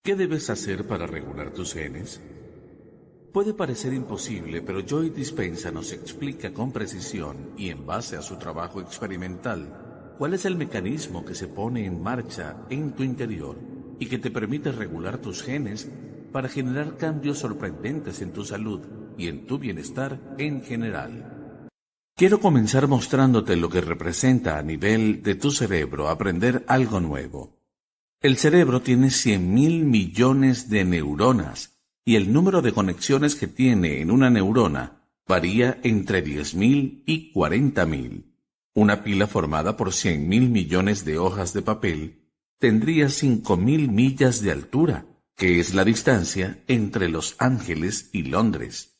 ¿Qué debes hacer para regular tus genes? Puede parecer imposible, pero Joy Dispenza nos explica con precisión y en base a su trabajo experimental cuál es el mecanismo que se pone en marcha en tu interior y que te permite regular tus genes para generar cambios sorprendentes en tu salud y en tu bienestar en general. Quiero comenzar mostrándote lo que representa a nivel de tu cerebro aprender algo nuevo. El cerebro tiene 100.000 millones de neuronas y el número de conexiones que tiene en una neurona varía entre 10.000 y 40.000. Una pila formada por 100.000 millones de hojas de papel tendría 5.000 millas de altura, que es la distancia entre Los Ángeles y Londres.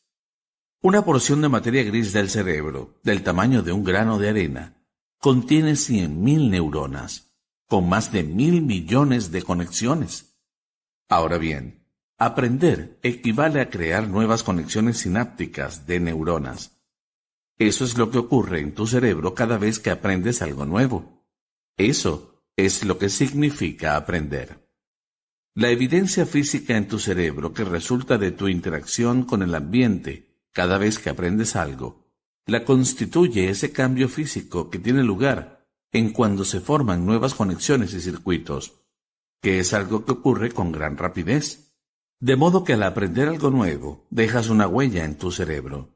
Una porción de materia gris del cerebro, del tamaño de un grano de arena, contiene 100.000 neuronas, con más de 1.000 millones de conexiones. Ahora bien, aprender equivale a crear nuevas conexiones sinápticas de neuronas. Eso es lo que ocurre en tu cerebro cada vez que aprendes algo nuevo. Eso es lo que significa aprender. La evidencia física en tu cerebro que resulta de tu interacción con el ambiente cada vez que aprendes algo, la constituye ese cambio físico que tiene lugar en cuando se forman nuevas conexiones y circuitos, que es algo que ocurre con gran rapidez. De modo que al aprender algo nuevo, dejas una huella en tu cerebro.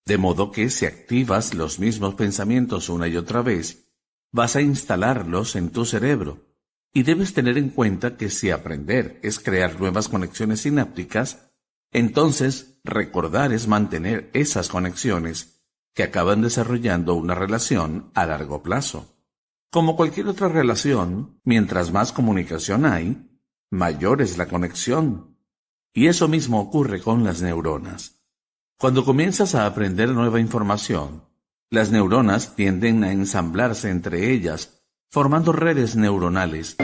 De modo que si activas los mismos pensamientos una y otra vez, vas a instalarlos en tu cerebro. Y debes tener en cuenta que si aprender es crear nuevas conexiones sinápticas, entonces recordar es mantener esas conexiones que acaban desarrollando una relación a largo plazo. Como cualquier otra relación, mientras más comunicación hay, mayor es la conexión. Y eso mismo ocurre con las neuronas. Cuando comienzas a aprender nueva información, las neuronas tienden a ensamblarse entre ellas, formando redes neuronales.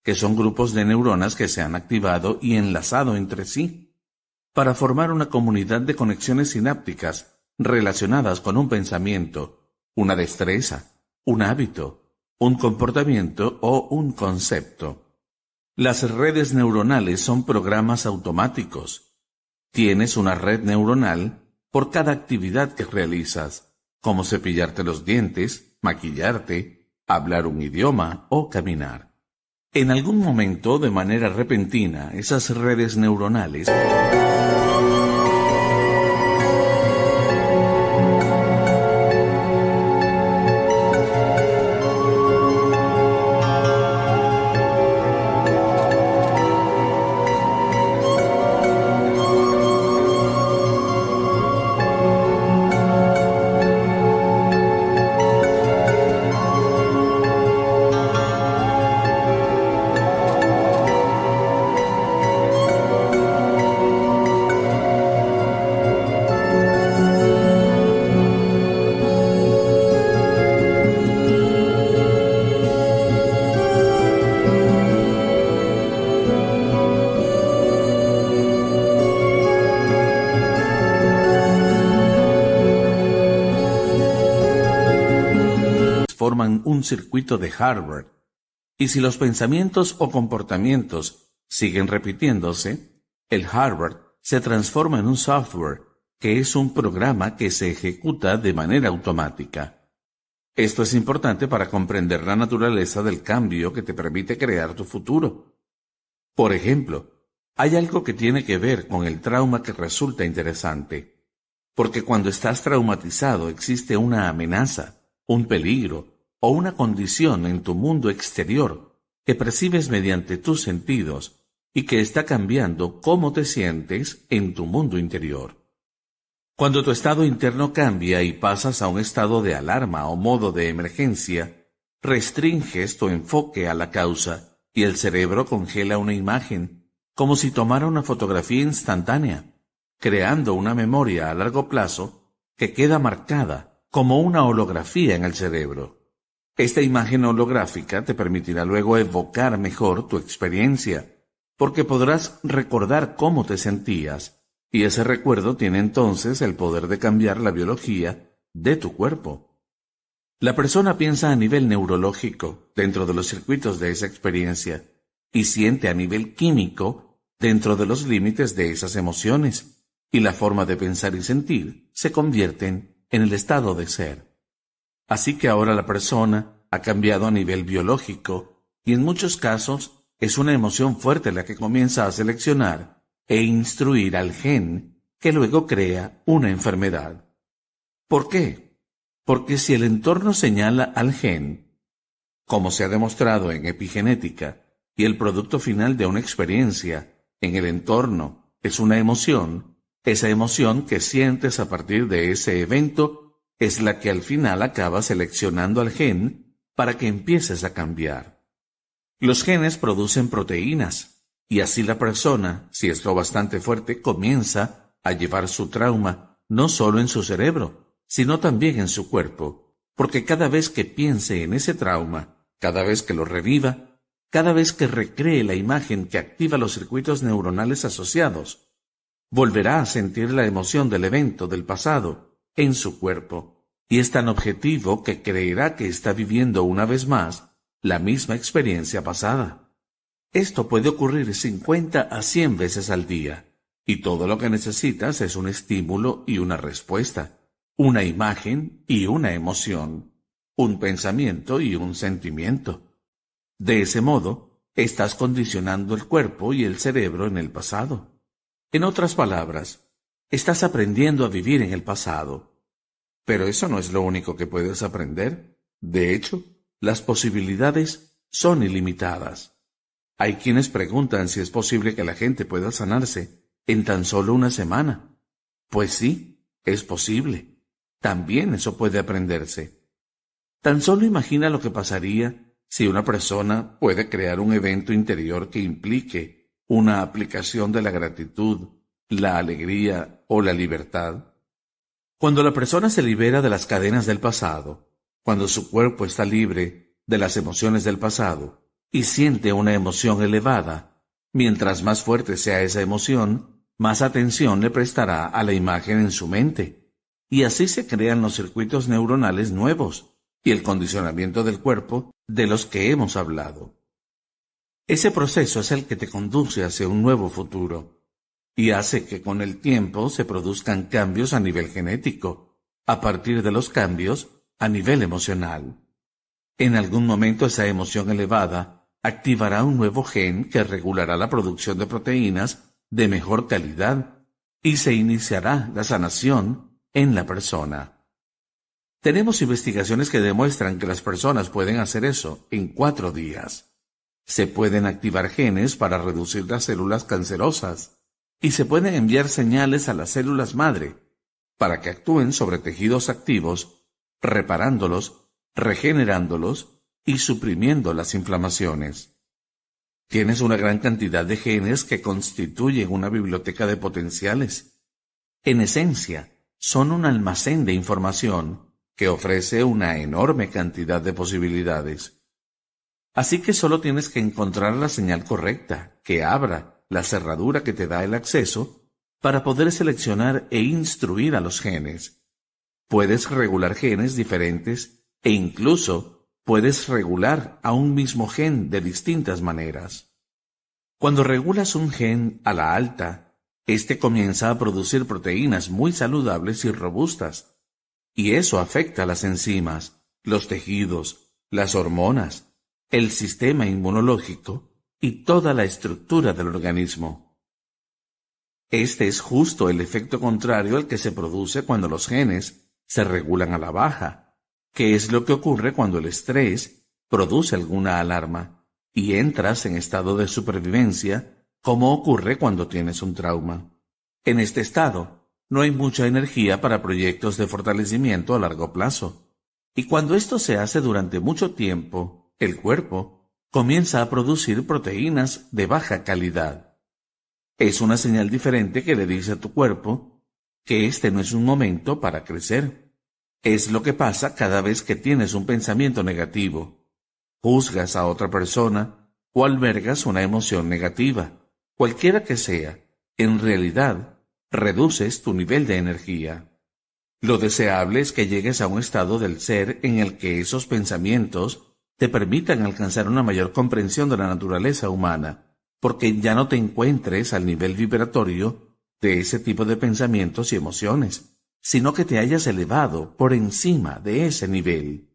Que son grupos de neuronas que se han activado y enlazado entre sí, para formar una comunidad de conexiones sinápticas relacionadas con un pensamiento, una destreza, un hábito, un comportamiento o un concepto. Las redes neuronales son programas automáticos. Tienes una red neuronal por cada actividad que realizas, como cepillarte los dientes, maquillarte, hablar un idioma o caminar. En algún momento, de manera repentina, esas redes neuronales un circuito de Harvard. Y si los pensamientos o comportamientos siguen repitiéndose, el Harvard se transforma en un software, que es un programa que se ejecuta de manera automática. Esto es importante para comprender la naturaleza del cambio que te permite crear tu futuro. Por ejemplo, hay algo que tiene que ver con el trauma que resulta interesante, porque cuando estás traumatizado existe una amenaza, un peligro o una condición en tu mundo exterior que percibes mediante tus sentidos y que está cambiando cómo te sientes en tu mundo interior. Cuando tu estado interno cambia y pasas a un estado de alarma o modo de emergencia, restringes tu enfoque a la causa y el cerebro congela una imagen, como si tomara una fotografía instantánea, creando una memoria a largo plazo que queda marcada como una holografía en el cerebro. Esta imagen holográfica te permitirá luego evocar mejor tu experiencia, porque podrás recordar cómo te sentías, y ese recuerdo tiene entonces el poder de cambiar la biología de tu cuerpo. La persona piensa a nivel neurológico dentro de los circuitos de esa experiencia y siente a nivel químico dentro de los límites de esas emociones, y la forma de pensar y sentir se convierten en el estado de ser. Así que ahora la persona ha cambiado a nivel biológico y en muchos casos es una emoción fuerte la que comienza a seleccionar e instruir al gen que luego crea una enfermedad. ¿Por qué? Porque si el entorno señala al gen, como se ha demostrado en epigenética, y el producto final de una experiencia en el entorno es una emoción, esa emoción que sientes a partir de ese evento es la que al final acaba seleccionando al gen para que empieces a cambiar. Los genes producen proteínas, y así la persona, si es lo bastante fuerte, comienza a llevar su trauma no solo en su cerebro, sino también en su cuerpo, porque cada vez que piense en ese trauma, cada vez que lo reviva, cada vez que recree la imagen que activa los circuitos neuronales asociados, volverá a sentir la emoción del evento del pasado en su cuerpo, y es tan objetivo que creerá que está viviendo una vez más la misma experiencia pasada. Esto puede ocurrir 50 a 100 veces al día, y todo lo que necesitas es un estímulo y una respuesta, una imagen y una emoción, un pensamiento y un sentimiento. De ese modo, estás condicionando el cuerpo y el cerebro en el pasado. En otras palabras, estás aprendiendo a vivir en el pasado. Pero eso no es lo único que puedes aprender. De hecho, las posibilidades son ilimitadas. Hay quienes preguntan si es posible que la gente pueda sanarse en tan solo una semana. Pues sí, es posible. También eso puede aprenderse. Tan solo imagina lo que pasaría si una persona puede crear un evento interior que implique una aplicación de la gratitud, la alegría o la libertad. Cuando la persona se libera de las cadenas del pasado, cuando su cuerpo está libre de las emociones del pasado, y siente una emoción elevada, mientras más fuerte sea esa emoción, más atención le prestará a la imagen en su mente, y así se crean los circuitos neuronales nuevos y el condicionamiento del cuerpo de los que hemos hablado. Ese proceso es el que te conduce hacia un nuevo futuro, y hace que con el tiempo se produzcan cambios a nivel genético, a partir de los cambios a nivel emocional. En algún momento esa emoción elevada activará un nuevo gen que regulará la producción de proteínas de mejor calidad y se iniciará la sanación en la persona. Tenemos investigaciones que demuestran que las personas pueden hacer eso en 4 días. Se pueden activar genes para reducir las células cancerosas y se pueden enviar señales a las células madre para que actúen sobre tejidos activos, reparándolos, regenerándolos y suprimiendo las inflamaciones. Tienes una gran cantidad de genes que constituyen una biblioteca de potenciales. En esencia, son un almacén de información que ofrece una enorme cantidad de posibilidades. Así que solo tienes que encontrar la señal correcta que abra la cerradura que te da el acceso para poder seleccionar e instruir a los genes. Puedes regular genes diferentes e incluso puedes regular a un mismo gen de distintas maneras. Cuando regulas un gen a la alta, este comienza a producir proteínas muy saludables y robustas, y eso afecta a las enzimas, los tejidos, las hormonas, el sistema inmunológico y toda la estructura del organismo. Este es justo el efecto contrario al que se produce cuando los genes se regulan a la baja, que es lo que ocurre cuando el estrés produce alguna alarma y entras en estado de supervivencia, como ocurre cuando tienes un trauma. En este estado, no hay mucha energía para proyectos de fortalecimiento a largo plazo, y cuando esto se hace durante mucho tiempo, el cuerpo comienza a producir proteínas de baja calidad. Es una señal diferente que le dice a tu cuerpo que este no es un momento para crecer. Es lo que pasa cada vez que tienes un pensamiento negativo, juzgas a otra persona o albergas una emoción negativa, cualquiera que sea. En realidad, reduces tu nivel de energía. Lo deseable es que llegues a un estado del ser en el que esos pensamientos te permitan alcanzar una mayor comprensión de la naturaleza humana, porque ya no te encuentres al nivel vibratorio de ese tipo de pensamientos y emociones, sino que te hayas elevado por encima de ese nivel.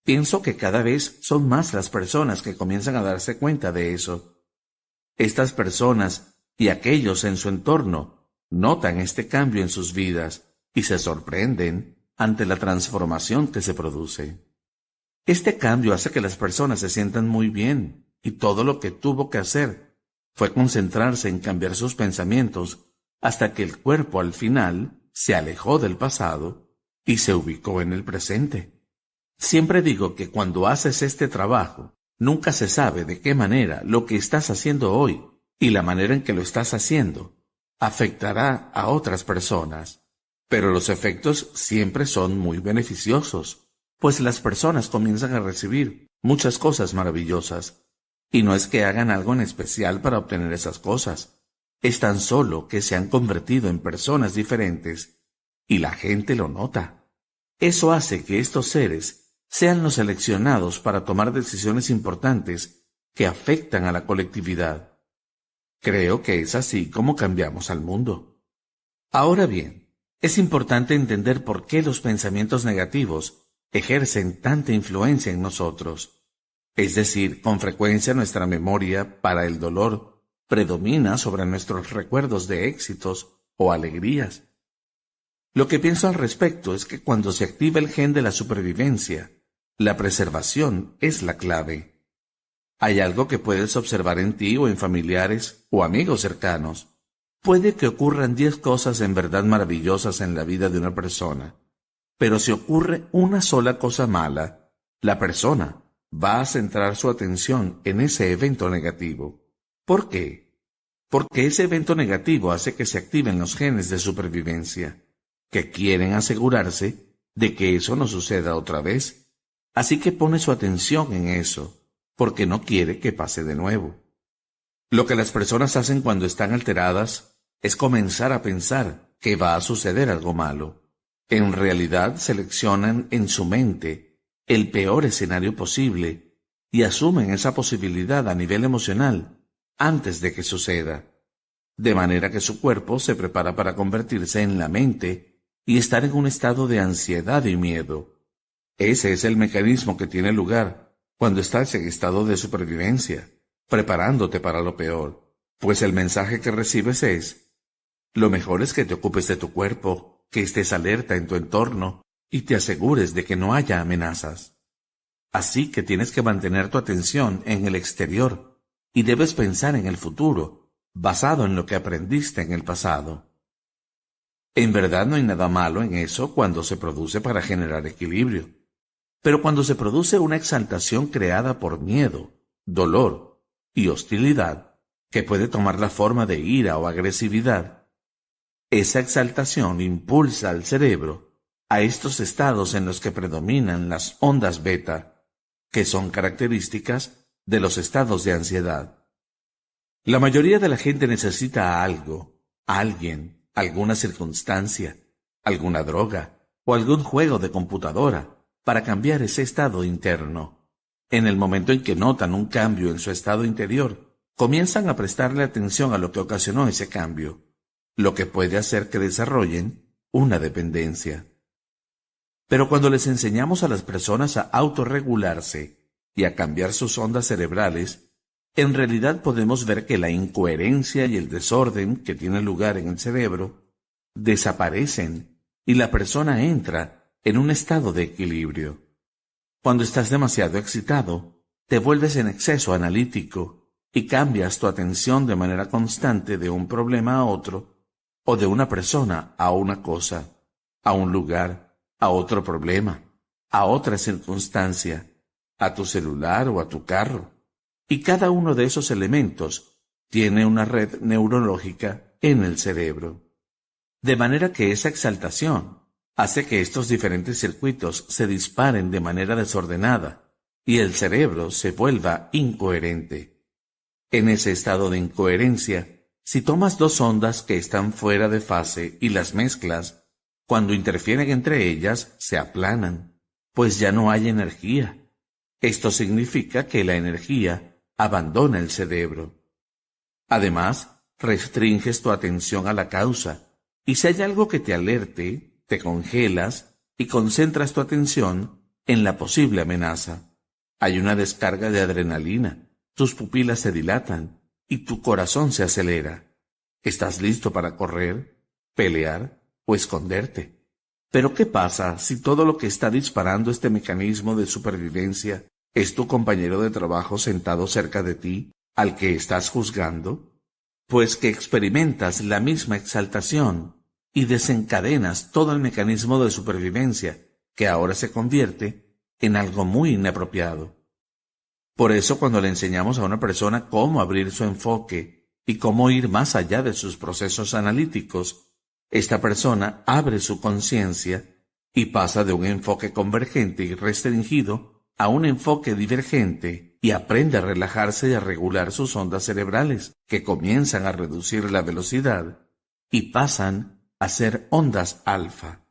Pienso que cada vez son más las personas que comienzan a darse cuenta de eso. Estas personas y aquellos en su entorno notan este cambio en sus vidas y se sorprenden ante la transformación que se produce. Este cambio hace que las personas se sientan muy bien, y todo lo que tuvo que hacer fue concentrarse en cambiar sus pensamientos hasta que el cuerpo al final se alejó del pasado y se ubicó en el presente. Siempre digo que cuando haces este trabajo, nunca se sabe de qué manera lo que estás haciendo hoy y la manera en que lo estás haciendo afectará a otras personas. Pero los efectos siempre son muy beneficiosos, pues las personas comienzan a recibir muchas cosas maravillosas. Y no es que hagan algo en especial para obtener esas cosas, es tan solo que se han convertido en personas diferentes y la gente lo nota. Eso hace que estos seres sean los seleccionados para tomar decisiones importantes que afectan a la colectividad. Creo que es así como cambiamos al mundo. Ahora bien, es importante entender por qué los pensamientos negativos ejercen tanta influencia en nosotros. Es decir, con frecuencia nuestra memoria para el dolor predomina sobre nuestros recuerdos de éxitos o alegrías. Lo que pienso al respecto es que cuando se activa el gen de la supervivencia, la preservación es la clave. Hay algo que puedes observar en ti o en familiares o amigos cercanos. Puede que ocurran 10 cosas en verdad maravillosas en la vida de una persona, pero si ocurre una sola cosa mala, la persona va a centrar su atención en ese evento negativo. ¿Por qué? Porque ese evento negativo hace que se activen los genes de supervivencia, que quieren asegurarse de que eso no suceda otra vez. Así que pone su atención en eso, porque no quiere que pase de nuevo. Lo que las personas hacen cuando están alteradas es comenzar a pensar que va a suceder algo malo. En realidad seleccionan en su mente el peor escenario posible y asumen esa posibilidad a nivel emocional antes de que suceda, de manera que su cuerpo se prepara para convertirse en la mente y estar en un estado de ansiedad y miedo. Ese es el mecanismo que tiene lugar cuando estás en estado de supervivencia, preparándote para lo peor, pues el mensaje que recibes es: lo mejor es que te ocupes de tu cuerpo, que estés alerta en tu entorno y te asegures de que no haya amenazas. Así que tienes que mantener tu atención en el exterior y debes pensar en el futuro, basado en lo que aprendiste en el pasado. En verdad no hay nada malo en eso cuando se produce para generar equilibrio. Pero cuando se produce una exaltación creada por miedo, dolor y hostilidad, que puede tomar la forma de ira o agresividad, esa exaltación impulsa al cerebro a estos estados en los que predominan las ondas beta, que son características de los estados de ansiedad. La mayoría de la gente necesita algo, alguien, alguna circunstancia, alguna droga o algún juego de computadora para cambiar ese estado interno. En el momento en que notan un cambio en su estado interior, comienzan a prestarle atención a lo que ocasionó ese cambio, lo que puede hacer que desarrollen una dependencia. Pero cuando les enseñamos a las personas a autorregularse y a cambiar sus ondas cerebrales, en realidad podemos ver que la incoherencia y el desorden que tiene lugar en el cerebro desaparecen y la persona entra en un estado de equilibrio. Cuando estás demasiado excitado, te vuelves en exceso analítico y cambias tu atención de manera constante de un problema a otro, o de una persona a una cosa, a un lugar, a otro problema, a otra circunstancia, a tu celular o a tu carro. Y cada uno de esos elementos tiene una red neurológica en el cerebro. De manera que esa exaltación hace que estos diferentes circuitos se disparen de manera desordenada y el cerebro se vuelva incoherente. En ese estado de incoherencia, si tomas dos ondas que están fuera de fase y las mezclas, cuando interfieren entre ellas se aplanan, pues ya no hay energía. Esto significa que la energía abandona el cerebro. Además, restringes tu atención a la causa, y si hay algo que te alerte, te congelas y concentras tu atención en la posible amenaza. Hay una descarga de adrenalina, tus pupilas se dilatan y tu corazón se acelera. Estás listo para correr, pelear o esconderte. Pero ¿qué pasa si todo lo que está disparando este mecanismo de supervivencia es tu compañero de trabajo sentado cerca de ti, al que estás juzgando? Pues que experimentas la misma exaltación y desencadenas todo el mecanismo de supervivencia, que ahora se convierte en algo muy inapropiado. Por eso, cuando le enseñamos a una persona cómo abrir su enfoque y cómo ir más allá de sus procesos analíticos, esta persona abre su conciencia y pasa de un enfoque convergente y restringido a un enfoque divergente y aprende a relajarse y a regular sus ondas cerebrales, que comienzan a reducir la velocidad y pasan a ser ondas alfa.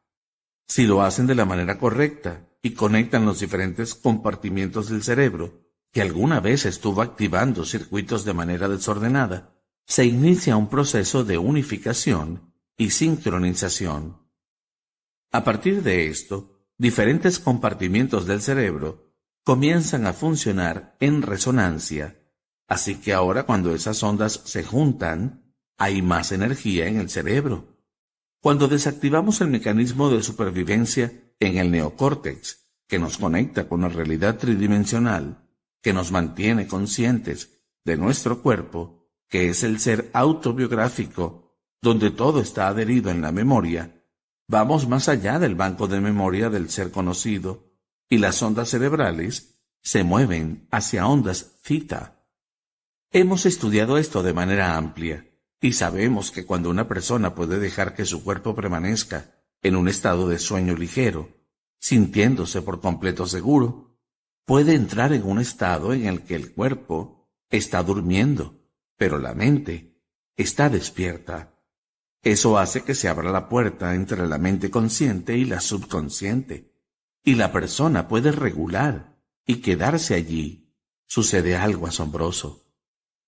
Si lo hacen de la manera correcta y conectan los diferentes compartimientos del cerebro, que alguna vez estuvo activando circuitos de manera desordenada, se inicia un proceso de unificación y sincronización. A partir de esto, diferentes compartimientos del cerebro comienzan a funcionar en resonancia, así que ahora cuando esas ondas se juntan, hay más energía en el cerebro. Cuando desactivamos el mecanismo de supervivencia en el neocórtex, que nos conecta con la realidad tridimensional, que nos mantiene conscientes de nuestro cuerpo, que es el ser autobiográfico, donde todo está adherido en la memoria, vamos más allá del banco de memoria del ser conocido, y las ondas cerebrales se mueven hacia ondas theta. Hemos estudiado esto de manera amplia, y sabemos que cuando una persona puede dejar que su cuerpo permanezca en un estado de sueño ligero, sintiéndose por completo seguro, puede entrar en un estado en el que el cuerpo está durmiendo, pero la mente está despierta. Eso hace que se abra la puerta entre la mente consciente y la subconsciente, y la persona puede regular y quedarse allí. Sucede algo asombroso.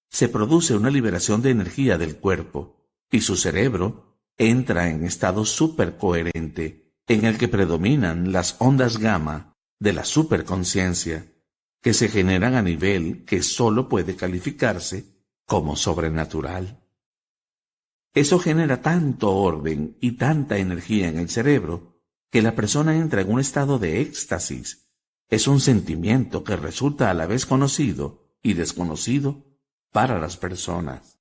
Se produce una liberación de energía del cuerpo, y su cerebro entra en estado supercoherente, en el que predominan las ondas gamma de la superconciencia, que se generan a nivel que solo puede calificarse como sobrenatural. Eso genera tanto orden y tanta energía en el cerebro que la persona entra en un estado de éxtasis. Es un sentimiento que resulta a la vez conocido y desconocido para las personas.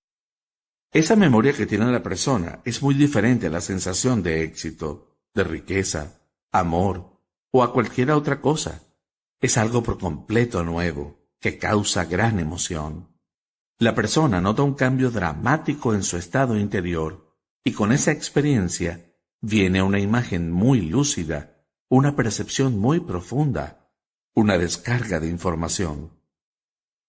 Esa memoria que tiene la persona es muy diferente a la sensación de éxito, de riqueza, amor o a cualquier otra cosa. Es algo por completo nuevo, que causa gran emoción. La persona nota un cambio dramático en su estado interior, y con esa experiencia viene una imagen muy lúcida, una percepción muy profunda, una descarga de información.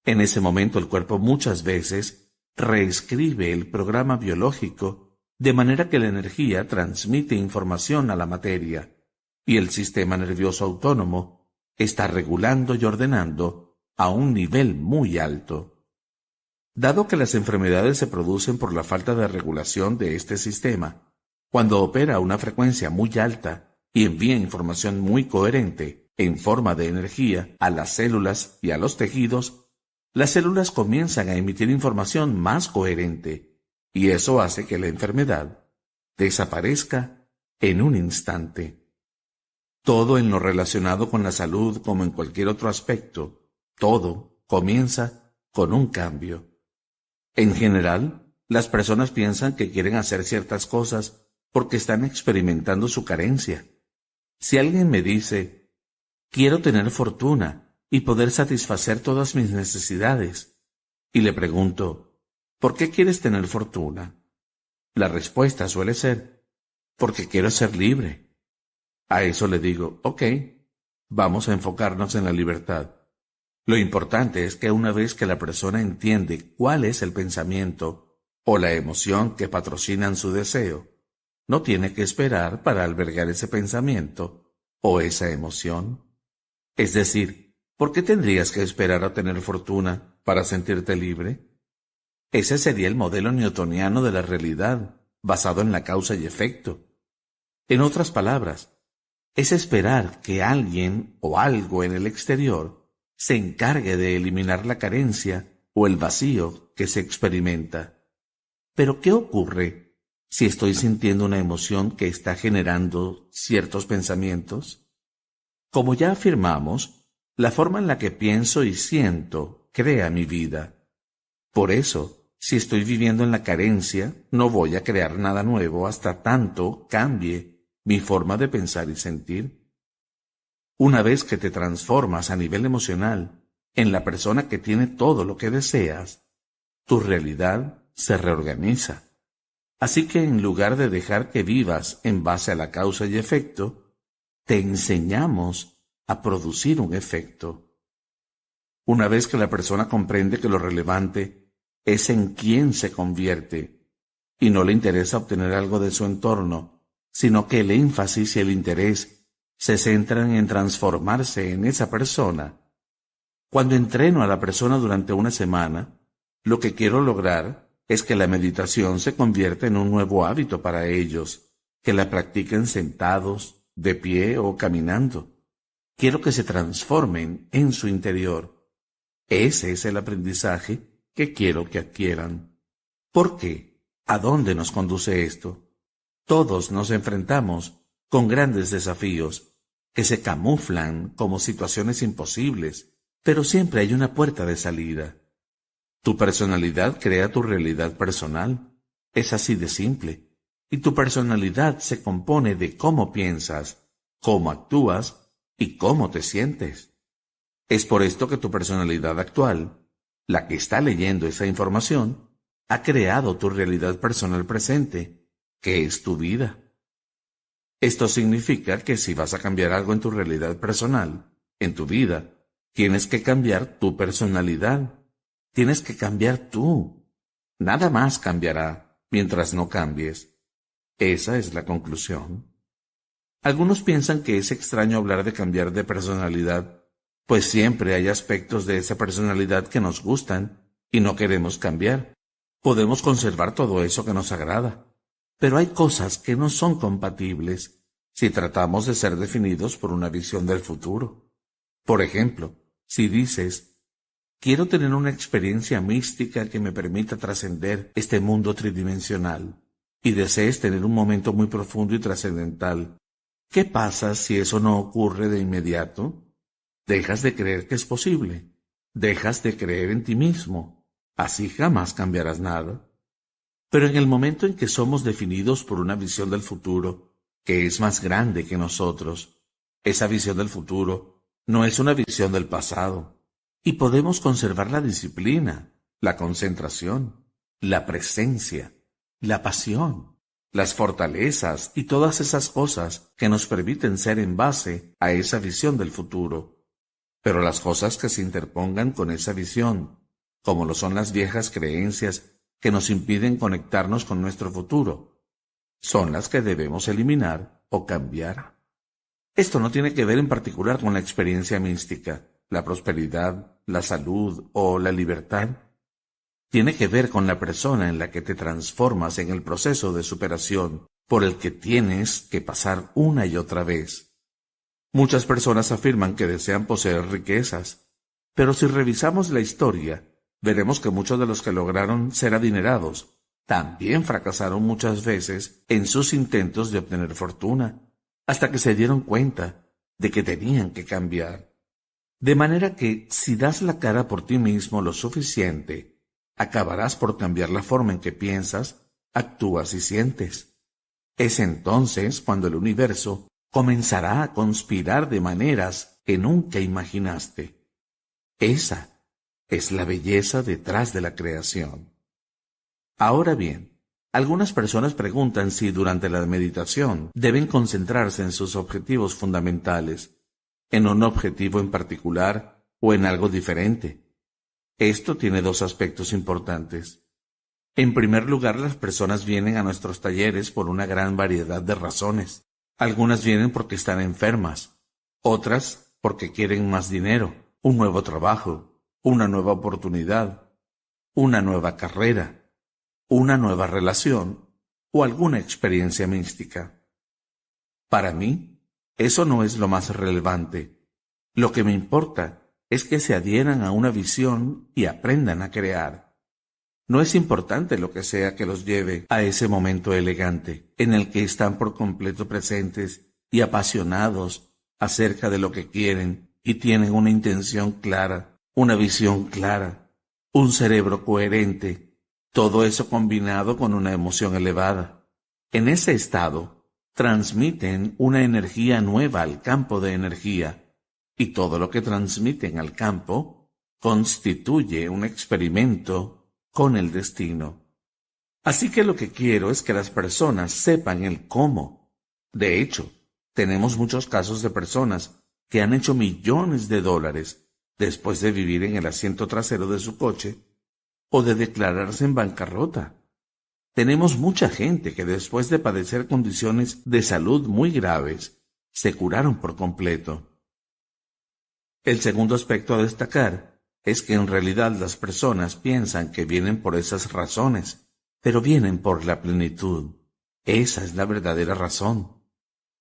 En ese momento el cuerpo muchas veces reescribe el programa biológico de manera que la energía transmite información a la materia, y el sistema nervioso autónomo está regulando y ordenando a un nivel muy alto. Dado que las enfermedades se producen por la falta de regulación de este sistema, cuando opera a una frecuencia muy alta y envía información muy coherente en forma de energía a las células y a los tejidos, las células comienzan a emitir información más coherente, y eso hace que la enfermedad desaparezca en un instante. Todo en lo relacionado con la salud, como en cualquier otro aspecto, todo comienza con un cambio. En general, las personas piensan que quieren hacer ciertas cosas porque están experimentando su carencia. Si alguien me dice, quiero tener fortuna y poder satisfacer todas mis necesidades, y le pregunto, ¿por qué quieres tener fortuna? La respuesta suele ser, porque quiero ser libre. A eso le digo, ok, vamos a enfocarnos en la libertad. Lo importante es que una vez que la persona entiende cuál es el pensamiento o la emoción que patrocinan su deseo, no tiene que esperar para albergar ese pensamiento o esa emoción. Es decir, ¿por qué tendrías que esperar a tener fortuna para sentirte libre? Ese sería el modelo newtoniano de la realidad, basado en la causa y efecto. En otras palabras, es esperar que alguien o algo en el exterior se encargue de eliminar la carencia o el vacío que se experimenta. Pero ¿qué ocurre si estoy sintiendo una emoción que está generando ciertos pensamientos? Como ya afirmamos, la forma en la que pienso y siento crea mi vida. Por eso, si estoy viviendo en la carencia, no voy a crear nada nuevo hasta tanto cambie mi forma de pensar y sentir. Una vez que te transformas a nivel emocional en la persona que tiene todo lo que deseas, tu realidad se reorganiza. Así que en lugar de dejar que vivas en base a la causa y efecto, te enseñamos a producir un efecto. Una vez que la persona comprende que lo relevante es en quién se convierte, y no le interesa obtener algo de su entorno, sino que el énfasis y el interés se centran en transformarse en esa persona. Cuando entreno a la persona durante una semana, lo que quiero lograr es que la meditación se convierta en un nuevo hábito para ellos, que la practiquen sentados, de pie o caminando. Quiero que se transformen en su interior. Ese es el aprendizaje que quiero que adquieran. ¿Por qué? ¿A dónde nos conduce esto? Todos nos enfrentamos con grandes desafíos que se camuflan como situaciones imposibles, pero siempre hay una puerta de salida. Tu personalidad crea tu realidad personal. Es así de simple. Y tu personalidad se compone de cómo piensas, cómo actúas y cómo te sientes. Es por esto que tu personalidad actual, la que está leyendo esa información, ha creado tu realidad personal presente, que es tu vida. Esto significa que si vas a cambiar algo en tu realidad personal, en tu vida, tienes que cambiar tu personalidad. Tienes que cambiar tú. Nada más cambiará mientras no cambies. Esa es la conclusión. Algunos piensan que es extraño hablar de cambiar de personalidad, pues siempre hay aspectos de esa personalidad que nos gustan y no queremos cambiar. Podemos conservar todo eso que nos agrada, pero hay cosas que no son compatibles si tratamos de ser definidos por una visión del futuro. Por ejemplo, si dices, quiero tener una experiencia mística que me permita trascender este mundo tridimensional, y desees tener un momento muy profundo y trascendental, ¿qué pasa si eso no ocurre de inmediato? Dejas de creer que es posible, dejas de creer en ti mismo, así jamás cambiarás nada. Pero en el momento en que somos definidos por una visión del futuro, que es más grande que nosotros, esa visión del futuro no es una visión del pasado, y podemos conservar la disciplina, la concentración, la presencia, la pasión, las fortalezas y todas esas cosas que nos permiten ser en base a esa visión del futuro. Pero las cosas que se interpongan con esa visión, como lo son las viejas creencias que nos impiden conectarnos con nuestro futuro, son las que debemos eliminar o cambiar. Esto no tiene que ver en particular con la experiencia mística, la prosperidad, la salud o la libertad. Tiene que ver con la persona en la que te transformas en el proceso de superación por el que tienes que pasar una y otra vez. Muchas personas afirman que desean poseer riquezas, pero si revisamos la historia, veremos que muchos de los que lograron ser adinerados también fracasaron muchas veces en sus intentos de obtener fortuna, hasta que se dieron cuenta de que tenían que cambiar. De manera que, si das la cara por ti mismo lo suficiente, acabarás por cambiar la forma en que piensas, actúas y sientes. Es entonces cuando el universo comenzará a conspirar de maneras que nunca imaginaste. Esa es la belleza detrás de la creación. Ahora bien, algunas personas preguntan si durante la meditación deben concentrarse en sus objetivos fundamentales, en un objetivo en particular o en algo diferente. Esto tiene dos aspectos importantes. En primer lugar, las personas vienen a nuestros talleres por una gran variedad de razones. Algunas vienen porque están enfermas, otras porque quieren más dinero, un nuevo trabajo, una nueva oportunidad, una nueva carrera, una nueva relación o alguna experiencia mística. Para mí, eso no es lo más relevante. Lo que me importa es que se adhieran a una visión y aprendan a crear. No es importante lo que sea que los lleve a ese momento elegante, en el que están por completo presentes y apasionados acerca de lo que quieren y tienen una intención clara, una visión clara, un cerebro coherente, todo eso combinado con una emoción elevada. En ese estado, transmiten una energía nueva al campo de energía, y todo lo que transmiten al campo constituye un experimento con el destino. Así que lo que quiero es que las personas sepan el cómo. De hecho, tenemos muchos casos de personas que han hecho millones de dólares después de vivir en el asiento trasero de su coche o de declararse en bancarrota. Tenemos mucha gente que después de padecer condiciones de salud muy graves, se curaron por completo. El segundo aspecto a destacar es que en realidad las personas piensan que vienen por esas razones, pero vienen por la plenitud. Esa es la verdadera razón.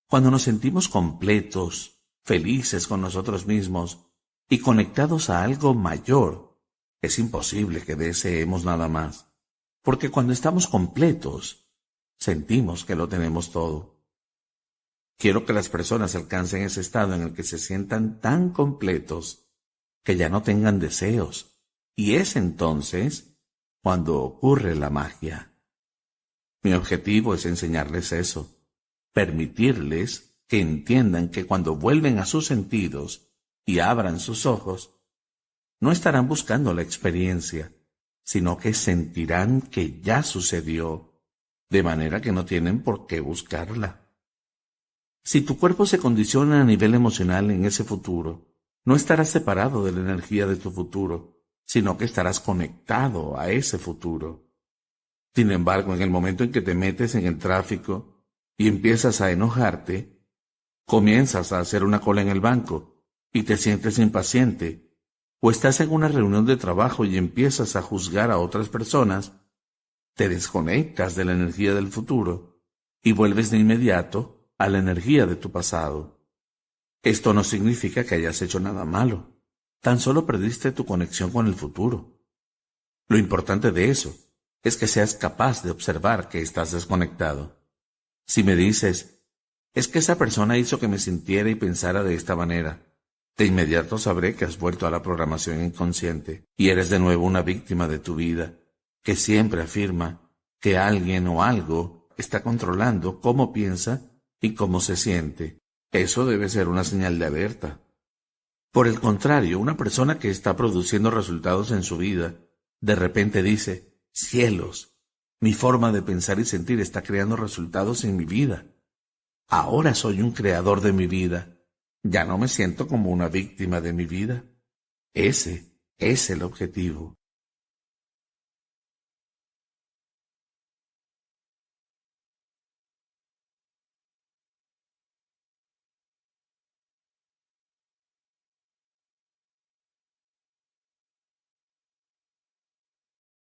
Cuando nos sentimos completos, felices con nosotros mismos y conectados a algo mayor, es imposible que deseemos nada más, porque cuando estamos completos, sentimos que lo tenemos todo. Quiero que las personas alcancen ese estado en el que se sientan tan completos que ya no tengan deseos, y es entonces cuando ocurre la magia. Mi objetivo es enseñarles eso, permitirles que entiendan que cuando vuelven a sus sentidos y abran sus ojos, no estarán buscando la experiencia, sino que sentirán que ya sucedió, de manera que no tienen por qué buscarla. Si tu cuerpo se condiciona a nivel emocional en ese futuro, no estarás separado de la energía de tu futuro, sino que estarás conectado a ese futuro. Sin embargo, en el momento en que te metes en el tráfico y empiezas a enojarte, comienzas a hacer una cola en el banco y te sientes impaciente, o estás en una reunión de trabajo y empiezas a juzgar a otras personas, te desconectas de la energía del futuro y vuelves de inmediato a la energía de tu pasado. Esto no significa que hayas hecho nada malo, tan solo perdiste tu conexión con el futuro. Lo importante de eso es que seas capaz de observar que estás desconectado. Si me dices, es que esa persona hizo que me sintiera y pensara de esta manera, de inmediato sabré que has vuelto a la programación inconsciente y eres de nuevo una víctima de tu vida, que siempre afirma que alguien o algo está controlando cómo piensa y cómo se siente. Eso debe ser una señal de alerta. Por el contrario, una persona que está produciendo resultados en su vida, de repente dice, cielos, mi forma de pensar y sentir está creando resultados en mi vida. Ahora soy un creador de mi vida. Ya no me siento como una víctima de mi vida. Ese es el objetivo.